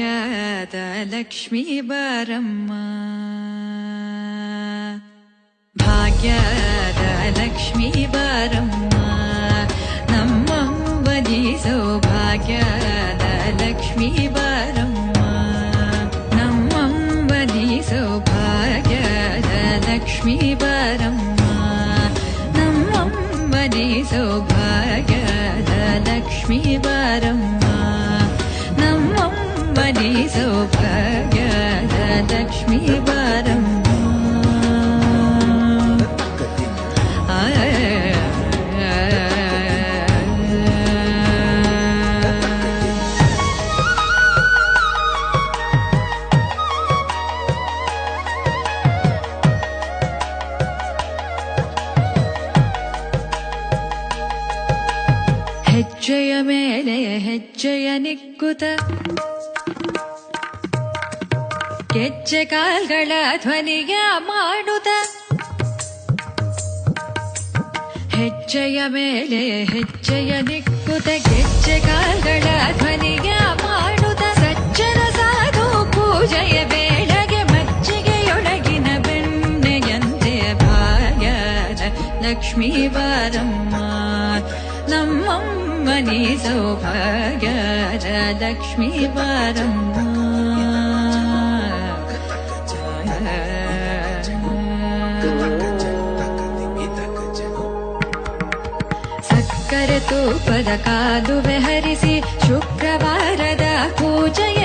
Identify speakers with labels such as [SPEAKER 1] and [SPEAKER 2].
[SPEAKER 1] ಭಾಗ್ಯದ ಲಕ್ಷ್ಮೀ ಬಾರಮ್ಮ ಭಾಗ್ಯದ ಲಕ್ಷ್ಮೀ ಬಾರಮ್ಮ ನಮ್ಮಂಬನಿ ಸೌಭಾಗ್ಯದ ಲಕ್ಷ್ಮೀ ಬಾರಮ್ಮ ನಮ್ಮಂಬನಿ ಸೌಭಾಗ್ಯದ ಲಕ್ಷ್ಮೀ ಬಾರಮ್ಮ ನಮ್ಮಂಬನಿ ಸೌಭಾಗ್ಯದ ಲಕ್ಷ್ಮೀ ಬಾರಮ್ಮ ನಮ್ಮಂಬನಿ ಸೌಭಾಗ್ಯದ ಲಕ್ಷ್ಮೀ ಬಾರಮ್ಮ ಹೆಜ್ಜೆಯ ಮೇಲೆ ಹೆಜ್ಜೆಯ ನಿಕ್ಕುತ ಗೆಜ್ಜೆ ಕಾಲ್ಗಳ ಧ್ವನಿಯ ಮಾಡುತ್ತ ಹೆಜ್ಜೆಯ ಮೇಲೆ ಹೆಜ್ಜೆಯ ನಿಕ್ಕುತ ಗೆಜ್ಜೆ ಕಾಲ್ಗಳ ಧ್ವನಿಯ ಮಾಡುತ್ತ ಸಜ್ಜನ ಸಾಧು ಪೂಜೆಯ ವೇಳೆಗೆ ಮಜ್ಜಿಗೆಯೊಳಗಿನ ಬೆಣ್ಣೆಯಂತೆ ಭಾಗ್ಯದ ಲಕ್ಷ್ಮೀ ಬಾರಮ್ಮ ನಮ್ಮಮ್ಮನಿ ಸೌಭಾಗ್ಯದ ಲಕ್ಷ್ಮೀ ಬಾರಮ್ಮ ಸಕ್ಕರೆ ತೂಪದ ಕಾಲುವೆ ಹರಿಸಿ ಶುಕ್ರವಾರದ ಪೂಜೆಯ